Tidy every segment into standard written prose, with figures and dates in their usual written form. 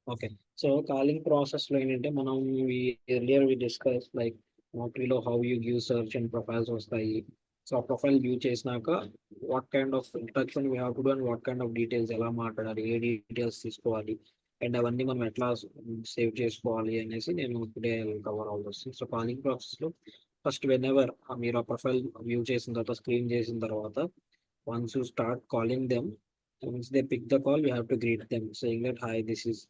Okay. So calling ప్రాసెస్‌లో ఏంటంటే మనం ఎర్లియర్ డిస్కస్ లైక్ నాక్రీలో how you give search and profiles so. సో, ఆ ప్రొఫైల్ వ్యూ చేసినాక what kind of introduction we have to do and what kind of details ఎలా మాట్లాడాలి, ఏ details తీసుకోవాలి అండ్ అవన్నీ మనం ఎట్లా సేవ్ చేసుకోవాలి అనేసి నేను today I will cover all those things. So, calling ప్రాసెస్‌లో ఫస్ట్ వెనెవర్ మీరు ఆ ప్రొఫైల్ వ్యూ చేసిన తర్వాత, స్క్రీన్ చేసిన తర్వాత once you start calling them, once they pick the call, we have to greet them saying that, "Hi, this is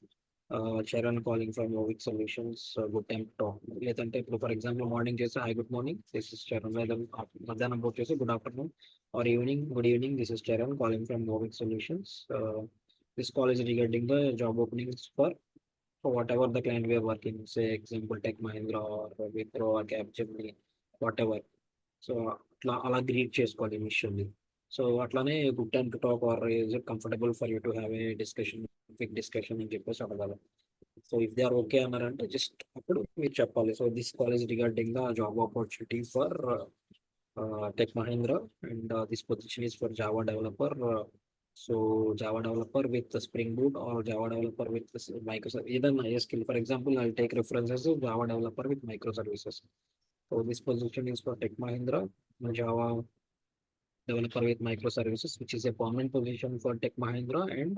Charan calling from Movik Solutions. Good time to talk." లేదంటే ఇప్పుడు for example morning చేస్తే hi good morning this is Charan, లేదా మధ్యాహ్నం పూట చేస్తే good afternoon or evening good evening this is Charan calling from Movik Solutions. This call is regarding the job openings for whatever the client we are working, say example Tech Mahindra or Wipro or Capgemini, whatever. So అట్లా అలా greet చేసుకోవాలి initially. So అట్లానే good time to talk or is it comfortable for you to have a discussion, quick discussion అని చెప్పేసి అడగాలి. So if they are okay అన్నారంటే just అప్పుడు మీరు చెప్పాలి. So this call is regarding the job opportunity for Tech Mahindra and this position is for Java developer. So Java developer with Spring Boot or Java developer with micro ఏదైనా ఏ skill. For example I take references Java developer with micro services. So this position is for Tech Mahindra Java developer with microservices, which is a permanent position for Tech Mahindra and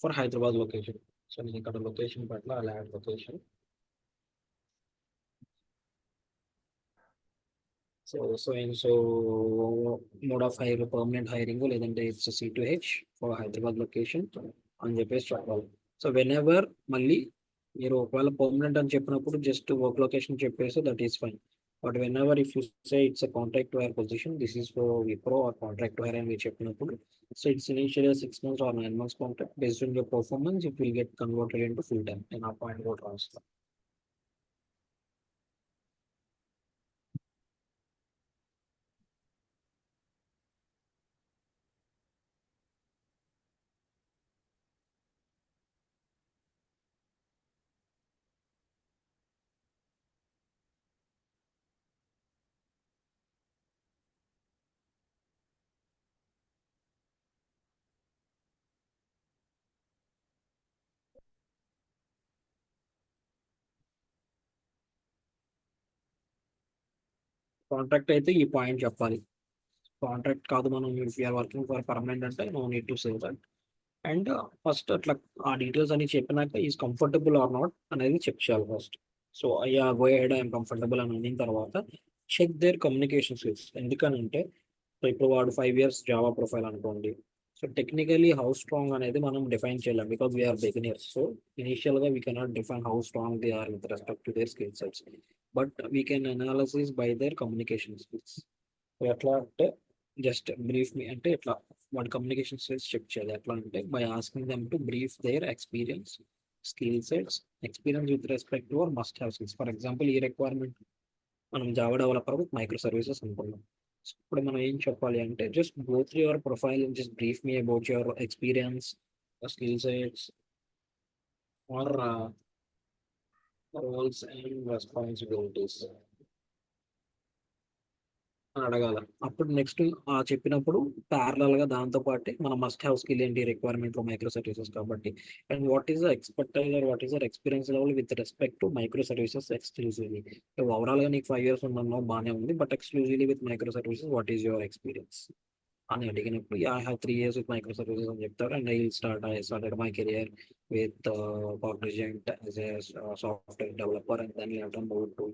for Hyderabad location. So నేను ఇక్కడ location పట్ల అలా add location. So mode of hire permanent hiring లేదంటే it's C2H for Hyderabad location అని చెప్పేసి చెప్పాలి. So when ever మళ్ళీ మీరు ఒకవేళ పర్మనెంట్ అని చెప్పినప్పుడు జస్ట్ వర్క్ లొకేషన్ చెప్పేసి that is fine. But whenever if you say it's a contract to hire position, this is for Wipro or contract to hire అని మీరు చెప్పినప్పుడు, so it's initial 6 months or 9 months contract. Based on your performance it will get converted into full time. నేను ఆ point కూడా రాస్తాను. Contract అయితే ఈ point చెప్పాలి. కాంట్రాక్ట్ కాదు, మనం if you're working for permanent అంటే no need to save that. And first అట్లా ఆ డీటెయిల్స్ అని చెప్పినాక ఈజ్ కంఫర్టబుల్ ఆర్ నాట్ అనేది చెక్ చేయాలి ఫస్ట్. సో అయ్యా గో హెడ్ ఐఎమ్ కంఫర్టబుల్ అని అనిన తర్వాత చెక్ దేర్ కమ్యూనికేషన్ స్కిల్స్. ఎందుకనంటే సో ఇప్పుడు వాడు 5 years జావా ప్రొఫైల్ అనుకోండి. సో టెక్నికలీ హౌ స్ట్రాంగ్ అనేది మనం డిఫైన్ చేయలేం బికాస్ వీఆర్ బిగినర్స్. సో ఇనిషియల్గా we cannot define how strong they are with respect to their skill sets. But we can analysis by their communication skills. ఎట్లా అంటే just brief మీ అంటే ఇట్లా వాడి communication skills check చేయాలి. ఎట్లా అంటే by asking them to brief their experience, skill sets, experience with respect to our must have skills. For example ఈ requirement మనం Java developer with micro services అనుకున్నాం. సో ఇప్పుడు మనం ఏం చెప్పాలి అంటే just go through your profile, just brief me about your experience, skill sets or roles and responsibilities అని అడగాల. అప్పుడు నెక్స్ట్ చెప్పినప్పుడు ప్యారలల్ గా దాంతో పాటు మన మస్ట్ హ్యావ్ స్కిల్ ఏంటి రిక్వైర్మెంట్ ఫర్ మైక్రో సర్వీసెస్ కాబట్టి, and what is the expertise or what is the experience level with respect to micro services exclusively. Overall గా నీకు 5 years ఉన్నాను బాగానే ఉంది, but exclusively with micro services what is your experience అని అడిగినప్పుడు I have 3 years with micro services అని చెప్తారు. And I started my career with Cognizant as a software developer and then later moved to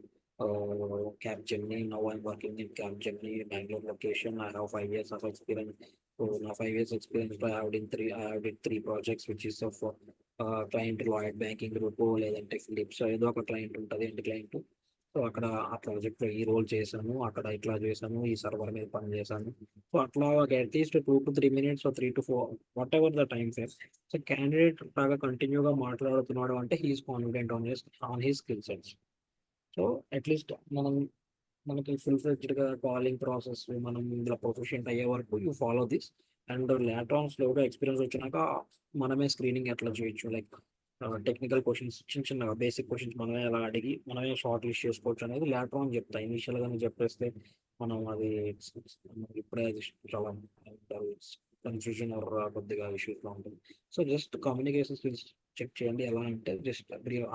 Capgemini. Now I'm working in Capgemini, Bangalore location. I have 5 years of experience. So now 5 years experience, I have did three projects, which is of client Lloyd banking group లేదంటే Philips ఏదో ఒక client ఉంటుంది end client. So అక్కడ ఆ project ఈ role చేశాను, అక్కడ ఇట్లా చేశాను, ఈ సర్వర్ మీద పని చేశాను. సో అట్లా ఒక at least 2 to 3 minutes 3 to 4 whatever the time frame. So candidate బాగా కంటిన్యూగా మాట్లాడుతున్నాడు అంటే he is confident on his skill sets. So at least మనకి ఫుల్ ఫ్లెడ్జ్డ్గా కాలింగ్ ప్రాసెస్ మనం ఇందులో ప్రొఫెషనల్ అయ్యే వరకు you follow this. And later on స్లోగా ఎక్స్పీరియన్స్ వచ్చినాక మనమే స్క్రీనింగ్ ఎట్లా చేయొచ్చు, లైక్ టెక్నికల్ క్వశ్చన్స్ చిన్న చిన్నగా బేసిక్ క్వశ్చన్స్ మనమే అలా అడిగి మనమే షార్ట్ లిస్ట్ చేసుకోవచ్చు అనేది లేటర్ ఆన్ చెప్తా. ఇనిషియల్గా నేను చెప్పేస్తే మనం అది ఇప్పుడే అది చాలా కన్ఫ్యూజన్ ఆర్ కొద్దిగా ఇష్యూస్లో ఉంటుంది. So just communication skills check చేయండి. ఎలా అంటే just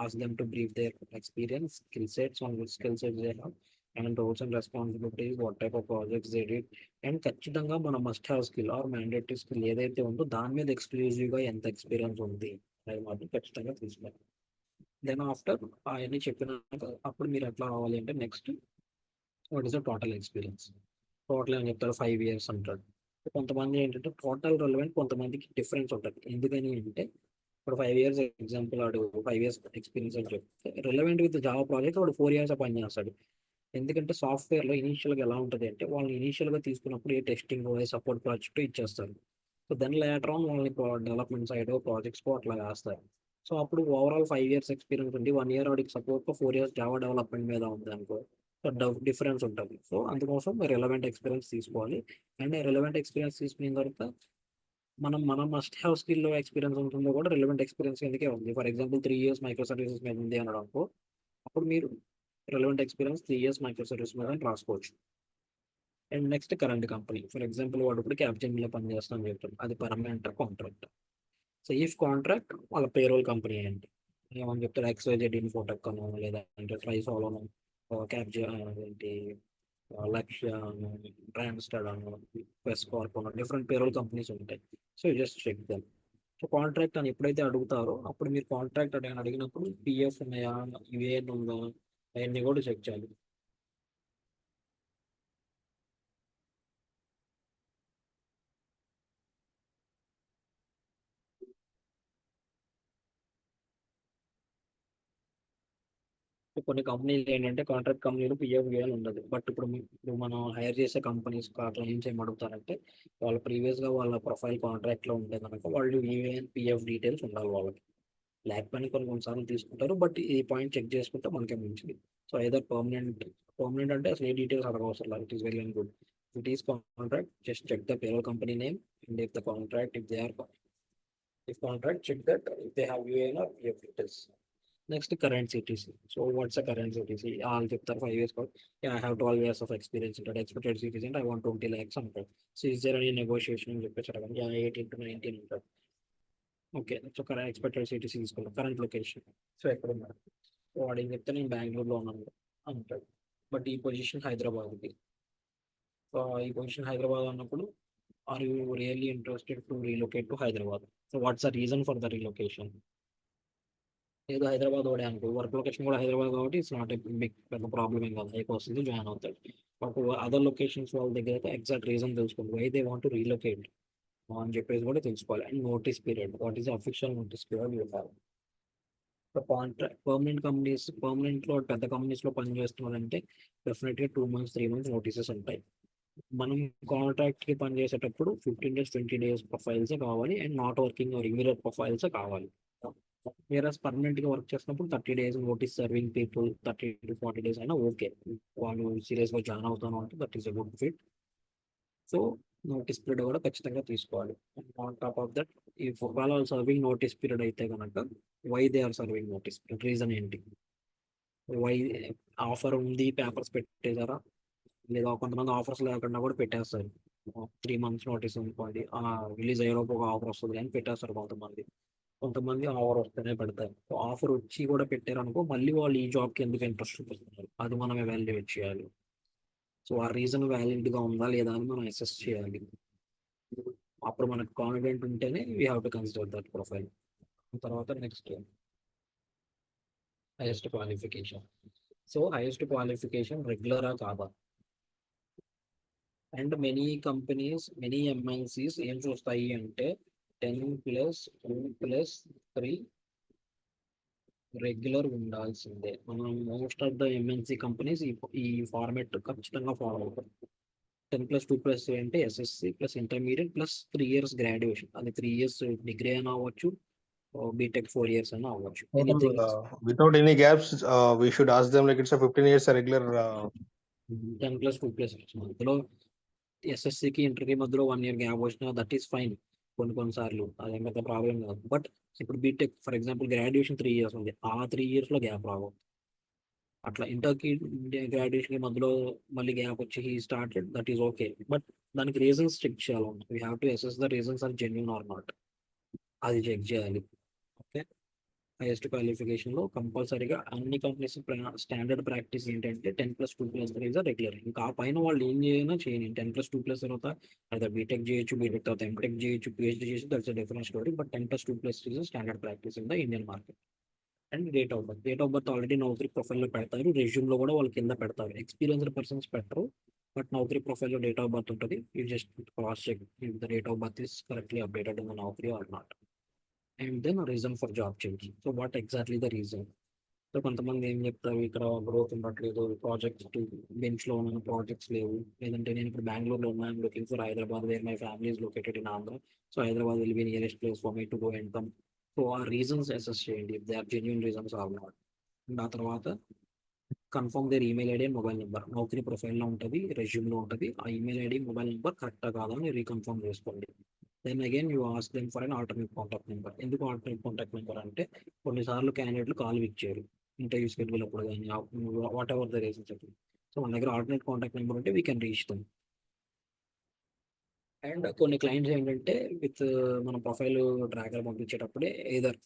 ask them to brief their experience, skill sets on which skill sets they have and roles and responsibilities, what type of projects they did. And ఖచ్చితంగా మన must have skill or mandatory skill ఏదైతే ఉందో దాని మీద ఎక్స్క్లూజివ్గా ఎంత experience ఉంది అది మాత్రం ఖచ్చితంగా తీసుకోవాలి. దెన్ ఆఫ్టర్ అవన్నీ చెప్పినాక అప్పుడు మీరు ఎట్లా రావాలి అంటే next what is the total experience. Total అని చెప్తారు 5 years అంటాడు. కొంతమంది ఏంటంటే టోటల్ రెలవెంట్, కొంతమందికి డిఫరెన్స్ ఉంటుంది. ఎందుకని అంటే ఇప్పుడు 5 years ఎగ్జాంపుల్ వాడు 5 years ఎక్స్పీరియన్స్ అని చెప్తే రిలవెంట్ విత్ జావా ప్రాజెక్ట్ వాడు 4 years పని చేస్తాడు. ఎందుకంటే సాఫ్ట్వేర్లో ఇనీషియల్గా ఎలా ఉంటుంది అంటే వాళ్ళు ఇనీషియల్గా తీసుకున్నప్పుడు ఏ టెస్టింగ్ ఏ సపోర్ట్ ప్రాజెక్ట్ ఇచ్చేస్తారు. సో దాని లేటర్ ఆన్ వాళ్ళని డెవలప్మెంట్ సైడ్ ప్రాజెక్ట్స్ అట్లా వేస్తారు. సో అప్పుడు ఓవరాల్ 5 years ఎక్స్పీరియన్స్ ఉంది, 1 year వాడికి సపోర్ట్ 4 years జావా డెవలప్మెంట్ మీద ఉంది అనుకో, డిఫరెన్స్ ఉంటుంది. సో అందుకోసం రిలవెంట్ ఎక్స్పీరియన్స్ తీసుకోవాలి. అండ్ రిలవెంట్ ఎక్స్పీరియన్స్ తీసుకున్న తర్వాత మనం మస్ట్ హ్యావ్ స్కిల్ ఎక్స్పీరియన్స్ ఉంటుందో కూడా రిలవెంట్ ఎక్స్పీరియన్స్ ఎందుకే ఉంది. For example 3 years micro services మీద ఉంది అనడం అనుకో, అప్పుడు మీరు relevant experience 3 years micro service మీద అని రాసుకోవచ్చు. And next current company, for example వాడు ఇప్పుడు క్యాప్జెమిలో పనిచేస్తాను చెప్తాడు, అది permanent contract. So if contract వాళ్ళ పేరోల్ కంపెనీ ఏంటి ఏమని చెప్తారు, XYZ ఇన్ఫోటెక్ అనో లేదంటే ట్రైసాలోనో, క్యాప్జె ఏంటి లక్ష్య ట్రాన్స్టాడ్ అనో, ప్రెస్ కార్ప్ అనో డిఫరెంట్ పేరోల్ కంపెనీస్ ఉంటాయి. So just check them. So contract అని ఎప్పుడైతే అడుగుతారో అప్పుడు మీరు కాంట్రాక్ట్ అని అడిగినప్పుడు పిఎఫ్ ఉన్నాయా, యుఏఎన్ ఉందా, అవన్నీ కూడా చెక్ చేయాలి. కొన్ని కంపెనీలు ఏంటంటే కాంట్రాక్ట్ కంపెనీలు పిఎఫ్ యూఎల్ ఉండదు. బట్ ఇప్పుడు మనం హైర్ చేసే కంపెనీస్ క్లయింట్స్ ఏం అడుగుతారంటే వాళ్ళ ప్రీవియస్గా వాళ్ళ ప్రొఫైల్ కాంట్రాక్ట్లో ఉంటే కనుక వాళ్ళు యూఏఎన్ పిఎఫ్ డీటెయిల్స్ ఉండాలి వాళ్ళకి. లేకపోతే కొన్నిసార్లు తీసుకుంటారు, బట్ ఈ పాయింట్ చెక్ చేసుకుంటే మనకే మంచిది. సో ఐదర్ పర్మనెంట్ అంటే అసలు ఏ డీటెయిల్స్ అడగవసరం లేదు. It is very good. It is contract, just check the payroll company name and if the contract if they are if contract check that if they have UAN or PF details. Next, current CTC. So what's a current CTC? I'll give the 5 years code. Yeah, I have 12 years of experience in that expected CTC and I want 20 lakhs on that. So is there any negotiation in the Yeah, 18 to 19 in that. Okay, so current expected CTC is called current location. So what is it in Bangalore on that? But the position Hyderabad. So ఈ position Hyderabad అన్నప్పుడు are you really interested to relocate to Hyderabad? So what's the reason for the relocation? ఏదో హైదరాబాద్ వాడే అనుకో, work location కూడా హైదరాబాద్ కాబట్టి it's not big పెద్ద problem ఏం కాదు, హైక్ వస్తుంది జాయిన్ అవుతాడు. బట్ అదర్ లొకేషన్స్ వాళ్ళ దగ్గర అయితే ఎగ్జాక్ట్ రీజన్ తెలుసుకోండి, వై దే వాంట్ రీలొకేట్ అని చెప్పేసి కూడా తెలుసుకోవాలి. And notice period, what is official notice period you have. Contract పర్మనెంట్లో పెద్ద కంపెనీస్లో పని చేస్తున్నారంటే డెఫినెట్గా 2 months 3 months నోటీసెస్ ఉంటాయి. మనం కాంట్రాక్ట్కి పని చేసేటప్పుడు 15 days 20 days ప్రొఫైల్సే కావాలి అండ్ నాట్ వర్కింగ్ ఇమీడియట్ ప్రొఫైల్సే కావాలి. వేరే పర్మనెంట్గా వర్క్ చేసినప్పుడు 30 days notice serving people 30 to 40 days అయినా ఓకే, వాళ్ళు సీరియస్గా జాయిన్ అవుతాను అంటే that is a good fit. So notice period కూడా ఖచ్చితంగా తీసుకోవాలి. ఆన్ టాప్ ఆఫ్ దట్ ఈ ఒకవేళ సర్వింగ్ నోటీస్ పీరియడ్ అయితే కనుక why they are serving notice period, reason ఏంటి, వై ఆఫర్ ఉంది పేపర్స్ పెట్టేశారా, లేదా కొంతమంది ఆఫర్స్ లేకుండా కూడా పెట్టేస్తారు. 3 months నోటీస్ అనుకోండి, రిలీజ్ అయ్యేలోపు ఒక ఆఫర్ వస్తుంది అని పెట్టేస్తారు కొంతమంది. కొంతమంది ఆఫర్ వస్తేనే పెడతారు. ఆఫర్ వచ్చి కూడా పెట్టారు అనుకో, మళ్ళీ వాళ్ళు ఈ జాబ్కి ఎందుకు ఇంట్రెస్ట్ చూపిస్తున్నారు అది మనం ఎవాల్యుయేట్ చేయాలి. సో ఆ రీజన్ వ్యాలిడ్గా ఉందా లేదా అని మనం అసెస్ చేయాలి. అప్పుడు మనకు కాన్ఫిడెంట్ ఉంటేనే we have to consider that profile. తర్వాత next highest qualification. So highest qualification రెగ్యులరా కాదా. అండ్ మెనీ ఎంఎన్సీస్ ఏం చూస్తాయి అంటే 10+2+3 రెగ్యులర్ ఉండాల్సిందే. మనం most of the MNC companies ఈ ఫార్మెట్ ఖచ్చితంగా ఫాలో అవుతారు. 10+2+3 అంటే SSC plus intermediate plus 3 years graduation. అది 3 years డిగ్రీ అయినా అవ్వచ్చు, బీటెక్ 4 years అయినా అవ్వచ్చు. Without any gaps, we should ask them like it's a 15 years a regular. 10+2+6 మధ్యలో ఎస్ఎస్సికి ఇంటర్కి మధ్యలో 1 year గ్యాప్ వచ్చినా దట్ ఈస్ ఫైన్. కొన్నిసార్లు అదేం పెద్ద ప్రాబ్లం కాదు. బట్ ఇప్పుడు B Tech for example graduation 3 years ఉంది, ఆ 3 yearsలో గ్యాప్ రావు. అట్లా ఇంటర్కి గ్రాడ్యుయేషన్ మధ్యలో మళ్ళీ గ్యాప్ వచ్చి he started, that is okay. But దానికి రీజన్స్ చెక్ చేయాలి. We have to assess the reasons are genuine or not, అది చెక్ చేయాలి. ఓకే. హైయెస్ట్ క్వాలిఫికేషన్ లో కంపల్సరీగా అన్ని కంపెనీస్ స్టాండర్డ్ ప్రాక్టీస్ ఏంటంటే 10+2+3 ఇస్ రెగ్యులర్. ఇంకా ఆ పైన వాళ్ళు ఏం చేయనా చేయని 10+2+ తర్వాత అదే బీటెక్ చేయొచ్చు, బీటెక్ తర్వాత ఎంటెక్ చేయొచ్చు, పిహెచ్డి చేయొచ్చు, that's different story. But 10+2+3 is standard practice in the Indian market. And date of birth already Naukri ప్రొఫైల్లో పెడతారు, రెజ్యూమ్ లో కూడా వాళ్ళు కింద పెడతారు. ఎక్స్పీరియన్స్డ్ పర్సన్స్ పెట్టరు, బట్ నౌకరీ ప్రొఫైల్లో డేట్ ఆఫ్ బర్త్ ఉంటుంది. You just cross check if the date of birth is correctly updated in the Naukri or not. And then reason for job change. So what exactly the reason? So కొంతమంది ఏం చెప్తారు, ఇక్కడ growth ఉండట్లేదు, projects bench లో ఉన్నాను, projects లేవు, లేదంటే నేను ఇప్పుడు బెంగళూరులో ఉన్నాను, looking for Hyderabad where my family is located in Andhra. So Hyderabad will be nearest place for me to go and come. So ఆ రీజన్స్ అసెస్ చేయండి, if they are genuine reasons or not. And ఆ తర్వాత confirm their email ID and mobile number. Naukri ప్రొఫైల్లో ఉంటుంది, రెజ్యూమ్లో ఉంటుంది. ఆ email ID mobile number కరెక్టా కాదా అని రీకన్ఫర్మ్ చేసుకోండి. Then again you ask them for an alternate contact number. ఎందుకు ఆల్టర్నేట్ కాంటాక్ట్ నెంబర్ అంటే కొన్నిసార్లు క్యాండిడేట్లు కాల్ ఇచ్చారు ఇంటర్వ్యూ షెడ్యూల్ అప్పుడు కానీ, వాట్ ఎవర్ ద రీజన్ చెప్పి. సో మన దగ్గర ఆల్టర్నేట్ కాంటాక్ట్ నెంబర్ ఉంటే we can reach them. And కొన్ని క్లయింట్స్ ఏంటంటే విత్ మన ప్రొఫైల్ ట్రాకర్ పంపించేటప్పుడే ఏదర్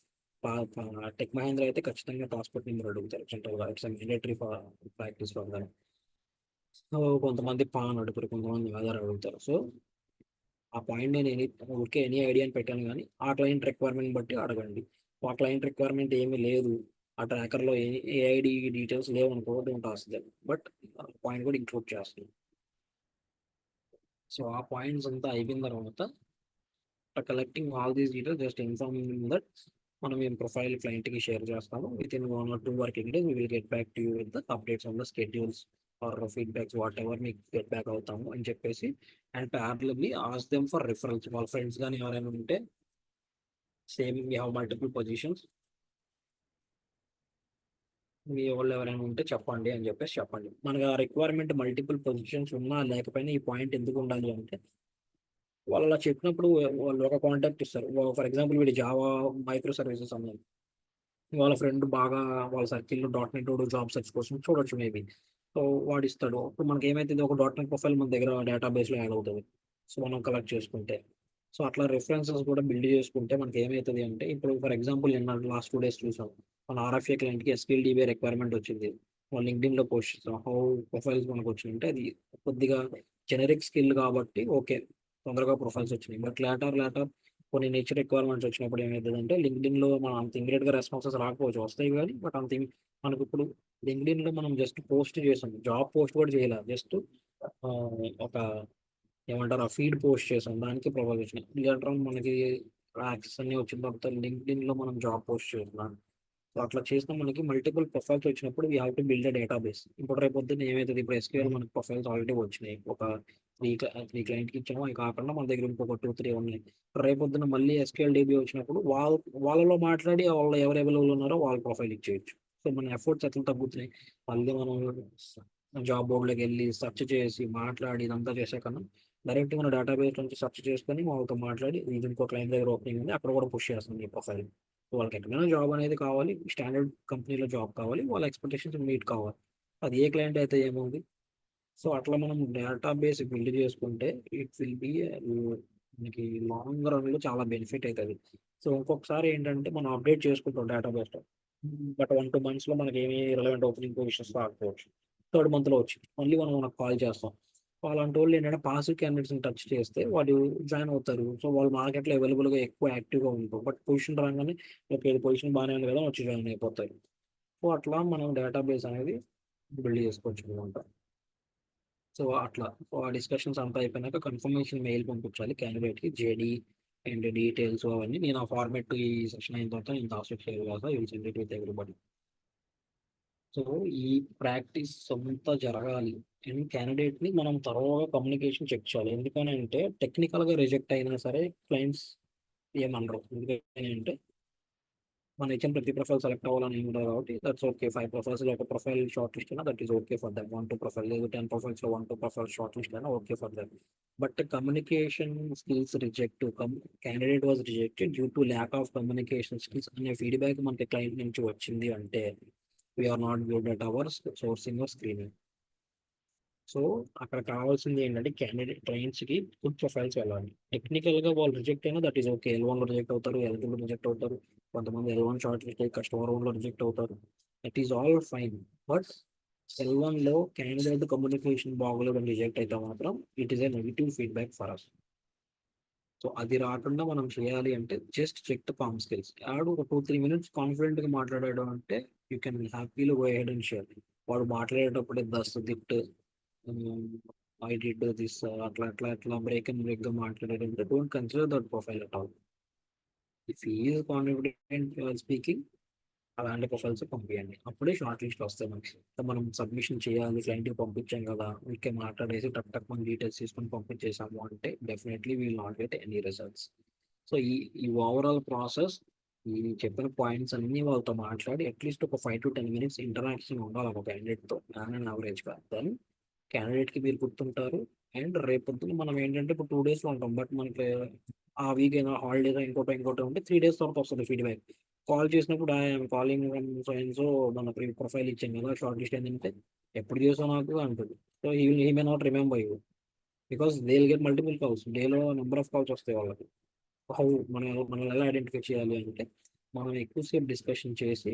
టెక్ మహేంద్ర అయితే ఖచ్చితంగా పాస్పోర్ట్ నెంబర్ అడుగుతారు జనరల్గా, it's military for practice for దాని. సో కొంతమంది పాన్ అడుగుతారు, కొంతమంది ఆధార్ అడుగుతారు. సో ఆ పాయింట్ నేను ఊరికే ఎనీ ఐడియా అని పెట్టాను, కానీ ఆ క్లయింట్ రిక్వైర్మెంట్ బట్టి అడగండి. ఆ క్లయింట్ రిక్వైర్మెంట్ ఏమీ లేదు, ఆ ట్రాకర్లో ఏ ఐడి డీటెయిల్స్ లేవు అనుకో, don't ask them. But point కూడా ఇంక్లూడ్ చేస్తుంది. సో ఆ పాయింట్స్ అంతా అయిపోయిన తర్వాత collecting all these details, just informing that మనం ఏం ప్రొఫైల్ క్లయింట్కి షేర్ చేస్తాము. With in 1 or 2 working days we will get back to you with the updates on the schedules or feedbacks whatever మీకు get back అవుతాము అని చెప్పేసి. And parallelly ask them for referrals. వాళ్ళ friends కానీ ఎవరైనా ఉంటే same we have multiple positions, మీ వాళ్ళు ఎవరైనా ఉంటే చెప్పండి అని చెప్పేసి చెప్పండి. మనకు ఆ రిక్వైర్మెంట్ మల్టిపుల్ పొజిషన్స్ ఉన్నా లేకపోయినా ఈ పాయింట్ ఎందుకు ఉండాలి అంటే, వాళ్ళు అలా చెప్పినప్పుడు వాళ్ళు ఒక కాంటాక్ట్ ఇస్తారు. ఫర్ ఎగ్జాంపుల్ వీడి జావా మైక్రో సర్వీసెస్ అన్నారు, వాళ్ళ ఫ్రెండ్ బాగా వాళ్ళ సర్కిల్లో .NET జాబ్ సెర్చ్ కోసం చూడొచ్చు మేబీ. సో వాడు ఇస్తాడు. అప్పుడు మనకి ఏమైతుంది, ఒక .NET ప్రొఫైల్ మన దగ్గర డేటాబేస్లో యాడ్ అవుతుంది. సో మనం కలెక్ట్ చేసుకుంటే, సో అట్లా రెఫరెన్సెస్ కూడా బిల్డ్ చేసుకుంటే మనకి ఏమవుతుంది అంటే, ఇప్పుడు ఫర్ ఎగ్జాంపుల్ నిన్న లాస్ట్ 2 days చూసాం, మన ఆర్ఎఫ్ఏ క్లయింట్కి SQL DB రిక్వైర్మెంట్ వచ్చింది. వాళ్ళు లింక్డ్ఇన్లో పోస్ట్ చేస్తాం, హౌ ప్రొఫైల్స్ మనకు వచ్చినాయంటే అది కొద్దిగా జెనరిక్ స్కిల్ కాబట్టి ఓకే, తొందరగా ప్రొఫైల్స్ వచ్చినాయి. బట్ లేటర్ కొన్ని నేచర్ రిక్వైర్మెంట్స్ వచ్చినప్పుడు ఏమవుతుందంటే, లింక్డ్ఇన్లో మనం అంత ఇమీడియట్గా రెస్పాన్సెస్ రాకపోవచ్చు, వస్తాయి కానీ బట్ అంత మనకు ఇప్పుడు లింక్డ్ఇన్లో మనం జస్ట్ పోస్ట్ చేసాం, జాబ్ పోస్ట్ కూడా చేయాలి, జస్ట్ ఒక ఏమంటారు ఆ ఫీడ్ పోస్ట్ చేసాం, దానికి ప్రొఫైల్ వచ్చినాయి. లేటర్ మనకి యాక్సెస్ అన్ని వచ్చిన తర్వాత లింక్డ్ఇన్లో మనం జాబ్ పోస్ట్ చేస్తున్నాం. సో అట్లా చేసిన మనకి మల్టిపుల్ ప్రొఫైల్స్ వచ్చినప్పుడు we have to build database. ఇప్పుడు రేపు పొద్దున్న ఏమవుతుంది, ఇప్పుడు SQL మనకి ప్రొఫైల్స్ ఆల్రెడీ వచ్చినాయి, ఒక త్రీ క్లయింట్కి ఇచ్చాము, అవి కాకుండా మన దగ్గర ఇంకొక 2-3 ఉన్నాయి. రేపు పొద్దున్న మళ్ళీ SQL DB వచ్చినప్పుడు వాళ్ళలో మాట్లాడి వాళ్ళు ఎవరు అవైలబుల్ ఉన్నారో వాళ్ళ ప్రొఫైల్ ఇచ్చేయచ్చు. సో మన ఎఫర్ట్స్ ఎట్లా తగ్గుతున్నాయి, మళ్ళీ మనం జాబ్ బోర్డులోకి వెళ్ళి సెర్చ్ చేసి మాట్లాడి ఇదంతా చేసే కన్నా డైరెక్ట్ మన డేటాబేస్ నుంచి సెర్చ్ చేసుకొని వాళ్ళతో మాట్లాడి, ఇది ఇంకో క్లయింట్ దగ్గర ఓపెనింగ్ ఉంది అక్కడ కూడా పుష్ చేస్తుంది ఈ ప్రొఫైల్. వాళ్ళకి ఎక్కడైనా జాబ్ అనేది కావాలి, స్టాండర్డ్ కంపెనీలో జాబ్ కావాలి, వాళ్ళ ఎక్స్పెక్టేషన్స్ మీట్ కావాలి, అది ఏ క్లయింట్ అయితే ఏముంది. సో అట్లా మనం డేటాబేస్ బిల్డ్ చేసుకుంటే ఇట్ విల్ బి మనకి లాంగ్ రన్లో చాలా బెనిఫిట్ అవుతుంది. సో ఇంకొకసారి ఏంటంటే మనం అప్డేట్ చేసుకుంటాం డేటాబేస్లో, బట్ 1-2 monthsలో మనకి ఏమి రిలవెంట్ ఓపెనింగ్ పొజిషన్స్ రాకపోవచ్చు. థర్డ్ మంత్లో వచ్చి మళ్ళీ మనం మనకు కాల్ చేస్తాం. అలాంటి వాళ్ళు ఏంటంటే పాసివ్ క్యాండిడేట్స్ని టచ్ చేస్తే వాళ్ళు జాయిన్ అవుతారు. సో వాళ్ళు మార్కెట్లో అవైలబుల్గా ఎక్కువ యాక్టివ్గా ఉంటారు. బట్ పొజిషన్ రాగానే ఓకే ఇది పొజిషన్ బాగానే ఉంది కదా వచ్చి జాయిన్ అయిపోతారు. సో అట్లా మనం డేటాబేస్ అనేది బిల్డ్ చేసుకోవచ్చు అనమాట. సో అట్లా ఆ డిస్కషన్స్ అంతా అయిపోయినాక కన్ఫర్మేషన్ మెయిల్ పంపించాలి క్యాండిడేట్కి, JD అండ్ డీటెయిల్స్ అవన్నీ. నేను ఆ ఫార్మేట్ ఈ సెషన్ అయిన తర్వాత నేను లాస్ట్ షేర్ చేస్తా, you will send it with everybody. So ఈ ప్రాక్టీస్ అంతా జరగాలి. అండ్ క్యాండిడేట్ని మనం తరోగా కమ్యూనికేషన్ చెక్ చేయాలి. ఎందుకని అంటే టెక్నికల్గా రిజెక్ట్ అయినా సరే క్లయింట్స్ ఏమనరు. ఎందుకని అంటే మన ఇచ్చిన ప్రతి ప్రొఫైల్ సెలెక్ట్ అవ్వాలని ఏమి ఉండదు కాబట్టి దట్స్ ఓకే. 5 ప్రొఫైల్స్లో ఒక ప్రొఫైల్ షార్ట్ లిస్ట్ అయినా that is okay for them. 1-2 profile లేదు 10 ప్రొఫైల్స్లో 1-2 ప్రొఫైల్ షార్ట్ లిస్ట్ అయినా okay for them. But communication skills reject, candidate was rejected due to lack of communication skills అనే ఫీడ్బ్యాక్ మనకి client నుంచి వచ్చింది అంటే we are not good at our sourcing or screening. So అక్కడ కావాల్సింది ఏంటంటే క్యాండిడేట్ క్లయింట్స్కి గుడ్ ప్రొఫైల్స్ వెళ్ళాలి. టెక్నికల్గా వాళ్ళు రిజెక్ట్ అయినా దట్ ఈస్ ఓకే. L1లో రిజెక్ట్ అవుతారు, L2లో రిజెక్ట్ అవుతారు, కొంతమంది L1 షార్ట్ లిస్ట్ అయ్యి కస్టమర్ రౌండ్లో రిజెక్ట్ అవుతారు. That is all fine. But L1లో క్యాండిడేట్ కమ్యూనికేషన్ బాగోలేదని రిజెక్ట్ అయితే మాత్రం it is a negative feedback for us. So అది రాకుండా మనం చేయాలి అంటే just check the comm skills. ఆడు ఒక 2-3 minutes కాన్ఫిడెంట్గా మాట్లాడాడు అంటే యూ కెన్ హ్యాపీలో గో హెడ్ అండ్ షేర్. వాడు మాట్లాడేటప్పుడే దస్తు దిట్ ఐ డిడ్ దిస్ అట్లా అట్లా అట్లా బ్రేక్ గా మాట్లాడాడంటే don't consider that profile at all. If is confident speaking అలాంటి ప్రొఫైల్స్ పంపించండి. అప్పుడే షార్ట్ లిస్ట్ వస్తాయి మనకి. మనం సబ్మిషన్ చేయాలి, క్లయింట్కి పంపించాం కదా, ఊరికే మాట్లాడేసి టక్ టక్ మన డీటెయిల్స్ తీసుకొని పంపించేసాము అంటే definitely will not get any results. So ఈ ఓవరాల్ ప్రాసెస్, ఈ చెప్పిన పాయింట్స్ అన్ని వాళ్ళతో మాట్లాడి అట్లీస్ట్ ఒక 5 to 10 minutes ఇంటరాక్షన్ ఉండాలి ఒక క్యాండిడేట్తో ఆన్ యావరేజ్గా. దెన్ క్యాండిడేట్కి మీరు గుర్తుంటారు. అండ్ రేపొద్దున మనం ఏంటంటే ఇప్పుడు 2 daysలో ఉంటాం, బట్ మనకి ఆ వీక్ అయినా హాలిడేస్ ఇంకోటి ఉంటే 3 days తర్వాత వస్తుంది ఫీడ్బ్యాక్. కాల్ చేసినప్పుడు ఐఎమ్ కాలింగ్ సో మన ప్రొఫైల్ ఇచ్చాం కదా, షార్ట్ లిస్ట్ ఏంటంటే ఎప్పుడు చేసావు నాకు అంటుంది. So he may not remember you because they will get multiple calls. డేలో నెంబర్ ఆఫ్ కాల్స్ వస్తాయి వాళ్ళకి. హౌ మనం ఎలా ఐడెంటిఫై చేయాలి అంటే మనం ఎక్కువసేపు డిస్కషన్ చేసి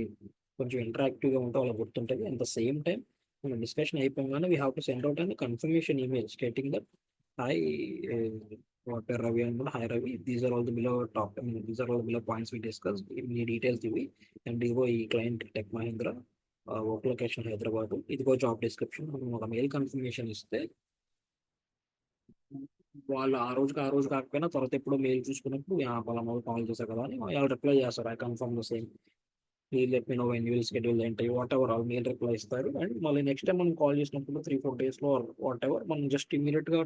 కొంచెం ఇంటరాక్టివ్గా ఉంటే వాళ్ళకి గుర్తుంటుంది. అట్ ద సేమ్ టైం మన డిస్కషన్ అయిపోగానే we have to send out and confirmation email stating that hi what Ravi and hi Ravi, these are all the below top, these are all the below points we discussed. మీ details ఇవి and ఇదిగో ఈ client Tech Mahindra, work location Hyderabad, ఇదిగో job description. మనం ఒక mail confirmation ఇస్తే వాళ్ళు ఆ రోజు కాకపోయినా తర్వాత ఎప్పుడో మెయిల్ చూసుకున్నప్పుడు పలానా కాల్ చేశారు కదా అని వాళ్ళు రిప్లై చేస్తారు. I confirm the same, please let me know when you will schedule ఏంటి వాట్ ఎవర్ వాళ్ళు మెయిల్ రిప్లై ఇస్తారు. అండ్ మళ్ళీ నెక్స్ట్ టైం మనం కాల్ చేసినప్పుడు 3-4 daysలో వాట్ ఎవర్ మనం జస్ట్ ఇమీడియట్గా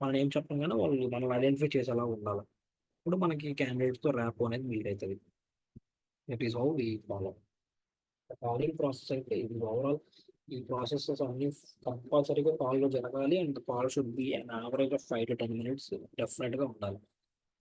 మనం ఏం చెప్పడం కానీ వాళ్ళు మనం ఐడెంటిఫై చేసేలా ఉండాలి. ఇప్పుడు మనకి క్యాండిడేట్స్తో ర్యాప్ అనేది బిల్డ్ అవుతుంది. That is how we follow. Calling process అయితే ఇది ఓవరాల్. ఈ ప్రాసెసెస్ అన్ని కంపల్సరీగా కాల్లో జరగాలి. And call should be an average of 5 to 10 minutes డెఫినెట్గా ఉండాలి.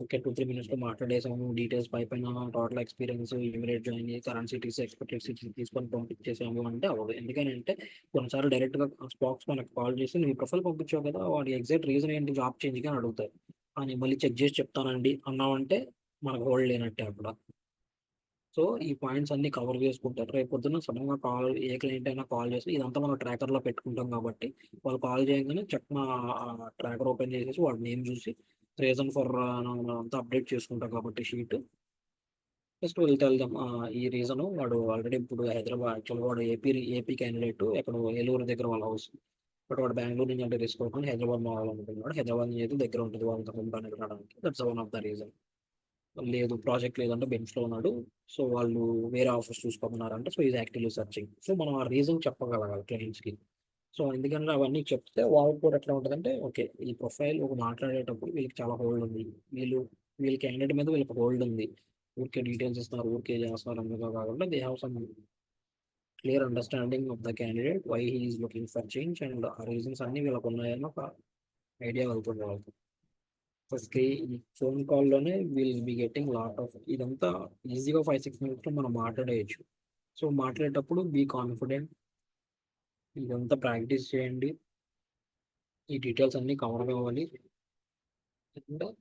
ఓకే 2-3 minutes మాట్లాడేసాము, డీటెయిల్స్ పైన total experience, immediate join, current cities, expected cities తీసుకొని పంపించేసాము అంటే అవ్వదు. ఎందుకంటే కొన్నిసార్లు డైరెక్ట్గా స్పాక్స్ మనకు కాల్ చేసి నువ్వు ప్రొఫైల్ పంపించావు కదా, వాడి ఎగ్జాక్ట్ రీజన్ ఏంటి జాబ్ చేంజ్గా అని అడుగుతారు. అని మళ్ళీ చెక్ చేసి చెప్తానండి అన్నామంటే మనకు హోల్డ్ లేనట్టే అక్కడ. సో ఈ పాయింట్స్ అన్ని కవర్ చేసుకుంటారు. రేపు పొద్దున్న సడన్గా కాల్ ఏ క్లయింట్ అయినా కాల్ చేసి ఇదంతా మనం ట్రాకర్లో పెట్టుకుంటాం కాబట్టి వాళ్ళు కాల్ చేయగానే చక్కన ట్రాకర్ ఓపెన్ చేసేసి వాడి నేమ్ చూసి రీజన్ ఫర్ అంతా అప్డేట్ చేసుకుంటాం కాబట్టి షీట్ జస్ట్ వెళ్దాం. ఈ రీజను వాడు ఆల్రెడీ ఇప్పుడు హైదరాబాద్, యాక్చువల్గా వాడు ఏపీ క్యాండిడేట్ ఎక్కడ ఏలూరు దగ్గర వాళ్ళ హౌస్. బట్ వాడు బెంగళూరు నుంచి అంటే రిస్క్ అవుతుంది, హైదరాబాద్ మావాలనుకున్నాడు. హైదరాబాద్ నుంచి అయితే దగ్గర ఉంటుంది వాళ్ళతో హోమ్ పని రావడానికి. That's one of the reason. లేదు ప్రాజెక్ట్ లేదంటే బెంచ్లో ఉన్నాడు, సో వాళ్ళు వేరే ఆఫర్స్ చూసుకోమన్నారంటే so is actively searching. So మనం ఆ రీజన్ చెప్పగలగాలి క్లయింట్స్కి. సో ఎందుకంటే అవన్నీ చెప్తే వాళ్ళకి కూడా ఎట్లా ఉంటుందంటే ఓకే ఈ ప్రొఫైల్ ఒక మాట్లాడేటప్పుడు వీళ్ళకి చాలా హోల్డ్ ఉంది, వీళ్ళ క్యాండిడేట్ మీద వీళ్ళకి హోల్డ్ ఉంది, ఊరికే డీటెయిల్స్ ఇస్తున్నారు, ఊరికే చేస్తున్నారు అందులో కాకుండా they have some clear understanding of the candidate why he is looking for change and ఆ రీజన్స్ అన్ని వీళ్ళకి ఉన్నాయని ఒక ఐడియా వెళ్తుంది వాళ్ళకి. ఫస్ట్ ఈ ఫోన్ కాల్లోనే will be getting lot of ఇదంతా ఈజీగా 5-6 minutes మనం మాట్లాడేయచ్చు. సో మాట్లాడేటప్పుడు బీ కాన్ఫిడెంట్, ఇదంతా ప్రాక్టీస్ చేయండి, ఈ డీటెయిల్స్ అన్నీ కవర్ కావాలి. అండ్